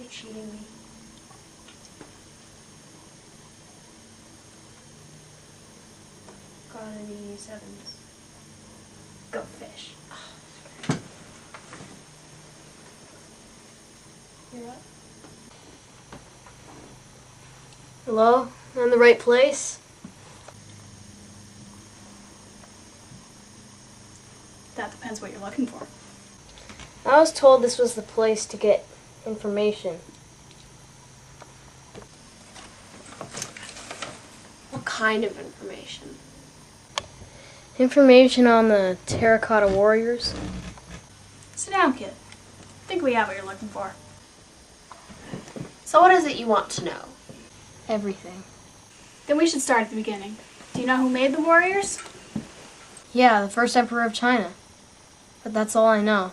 cheating me. Got any 7s? Go fish. You're up. Hello? I'm in the right place? That depends what you're looking for. I was told this was the place to get information. What kind of information? Information on the Terracotta Warriors? Sit down, kid. I think we have what you're looking for. So what is it you want to know? Everything. Then we should start at the beginning. Do you know who made the Warriors? Yeah, the first emperor of China. But that's all I know.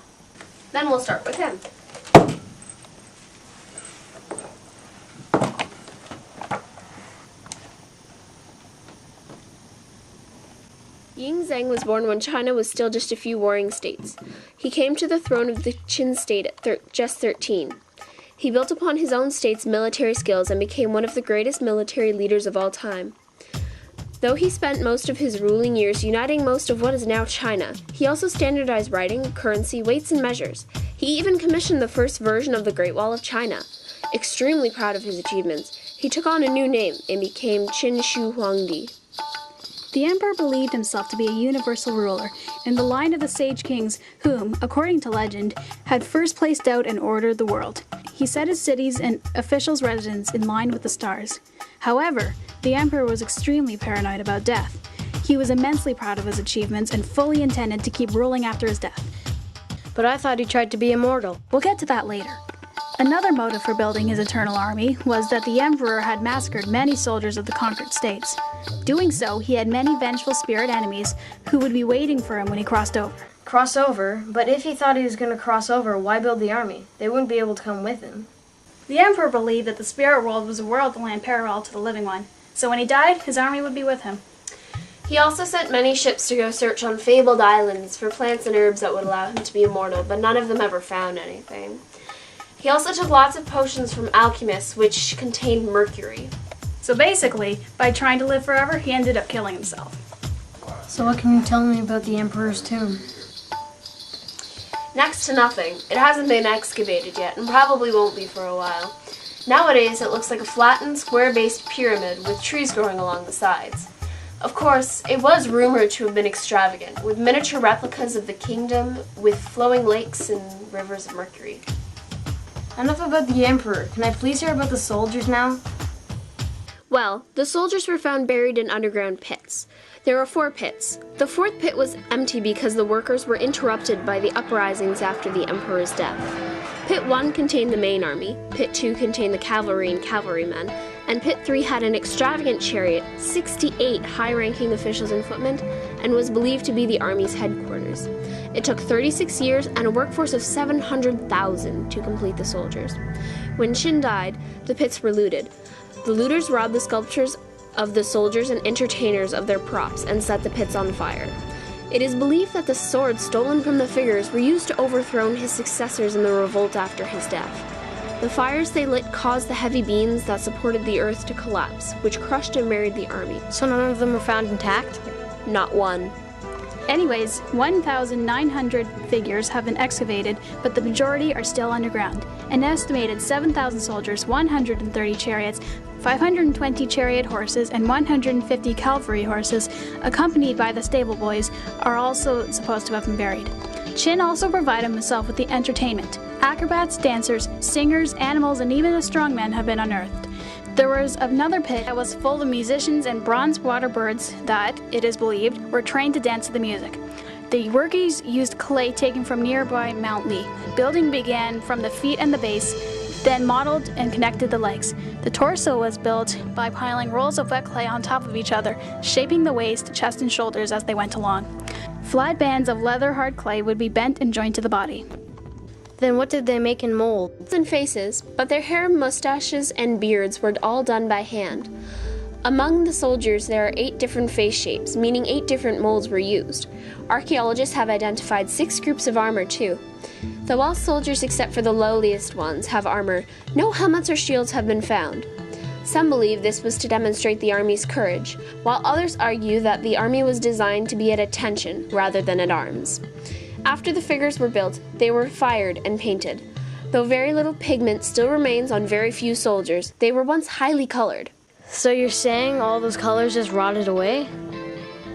Then we'll start with him. Ying Zheng was born when China was still just a few warring states. He came to the throne of the Qin state at just 13. He built upon his own state's military skills and became one of the greatest military leaders of all time. Though he spent most of his ruling years uniting most of what is now China, he also standardized writing, currency, weights, and measures. He even commissioned the first version of the Great Wall of China. Extremely proud of his achievements, he took on a new name and became Qin Shi Huangdi. The emperor believed himself to be a universal ruler in the line of the sage kings whom, according to legend, had first placed out and ordered the world. He set his cities and officials' residence in line with the stars. However, the emperor was extremely paranoid about death. He was immensely proud of his achievements and fully intended to keep ruling after his death. But I thought he tried to be immortal. We'll get to that later. Another motive for building his eternal army was that the emperor had massacred many soldiers of the conquered states. Doing so, he had many vengeful spirit enemies who would be waiting for him when he crossed over. Cross over? But if he thought he was going to cross over, why build the army? They wouldn't be able to come with him. The emperor believed that the spirit world was a world of land parallel to the living one, so when he died, his army would be with him. He also sent many ships to go search on fabled islands for plants and herbs that would allow him to be immortal, but none of them ever found anything. He also took lots of potions from alchemists which contained mercury. So basically, by trying to live forever, he ended up killing himself. So what can you tell me about the emperor's tomb? Next to nothing. It hasn't been excavated yet, and probably won't be for a while. Nowadays, it looks like a flattened, square-based pyramid with trees growing along the sides. Of course, it was rumored to have been extravagant, with miniature replicas of the kingdom with flowing lakes and rivers of mercury. Enough about the emperor. Can I please hear about the soldiers now? Well, the soldiers were found buried in underground pits. There were 4 pits. The 4th pit was empty because the workers were interrupted by the uprisings after the emperor's death. Pit 1 contained the main army, Pit 2 contained the cavalry and cavalrymen, and Pit 3 had an extravagant chariot, 68 high-ranking officials and footmen, and was believed to be the army's headquarters. It took 36 years and a workforce of 700,000 to complete the soldiers. When Qin died, the pits were looted. The looters robbed the sculptures of the soldiers and entertainers of their props and set the pits on fire. It is believed that the swords stolen from the figures were used to overthrow his successors in the revolt after his death. The fires they lit caused the heavy beams that supported the earth to collapse, which crushed and buried the army. So none of them were found intact? Not one. Anyways, 1,900 figures have been excavated, but the majority are still underground. An estimated 7,000 soldiers, 130 chariots, 520 chariot horses, and 150 cavalry horses, accompanied by the stable boys, are also supposed to have been buried. Qin also provided himself with the entertainment. Acrobats, dancers, singers, animals, and even a strongman have been unearthed. There was another pit that was full of musicians and bronze water birds that, it is believed, were trained to dance to the music. The workers used clay taken from nearby Mount Li. Building began from the feet and the base, then modeled and connected the legs. The torso was built by piling rolls of wet clay on top of each other, shaping the waist, chest, and shoulders as they went along. Flat bands of leather-hard clay would be bent and joined to the body. Then what did they make in molds? And faces, but their hair, mustaches, and beards were all done by hand. Among the soldiers, there are 8 different face shapes, meaning 8 different molds were used. Archaeologists have identified 6 groups of armor, too. Though all soldiers except for the lowliest ones have armor, no helmets or shields have been found. Some believe this was to demonstrate the army's courage, while others argue that the army was designed to be at attention rather than at arms. After the figures were built, they were fired and painted. Though very little pigment still remains on very few soldiers, they were once highly colored. So you're saying all those colors just rotted away?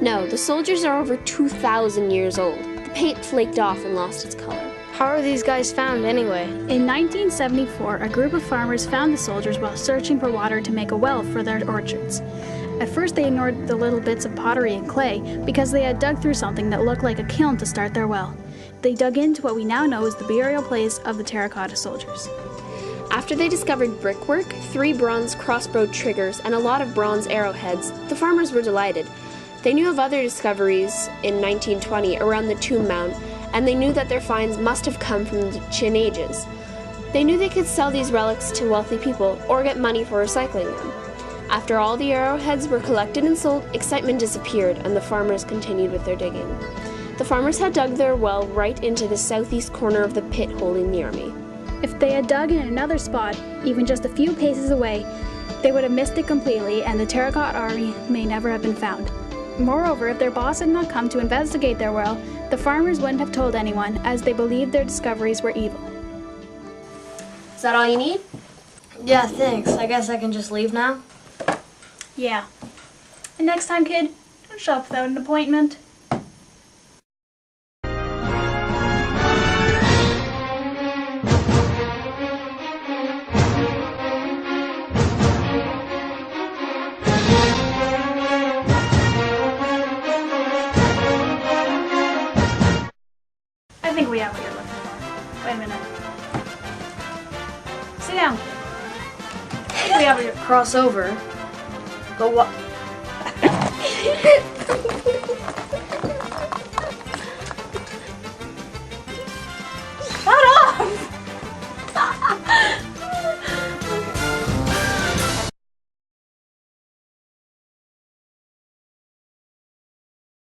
No, the soldiers are over 2,000 years old. The paint flaked off and lost its color. How are these guys found anyway? In 1974, a group of farmers found the soldiers while searching for water to make a well for their orchards. At first they ignored the little bits of pottery and clay because they had dug through something that looked like a kiln to start their well. They dug into what we now know as the burial place of the terracotta soldiers. After they discovered brickwork, 3 bronze crossbow triggers, and a lot of bronze arrowheads, the farmers were delighted. They knew of other discoveries in 1920 around the Tomb Mound, and they knew that their finds must have come from the Chin Ages. They knew they could sell these relics to wealthy people or get money for recycling them. After all the arrowheads were collected and sold, excitement disappeared and the farmers continued with their digging. The farmers had dug their well right into the southeast corner of the pit holding the army. If they had dug in another spot, even just a few paces away, they would have missed it completely and the terracotta army may never have been found. Moreover, if their boss had not come to investigate their well, the farmers wouldn't have told anyone as they believed their discoveries were evil. Is that all you need? Yeah, thanks. I guess I can just leave now? Yeah. And next time, kid, don't show up without an appointment. I think we have what you're looking for. Wait a minute. Sit down. I think we have what you're... Crossover? But what?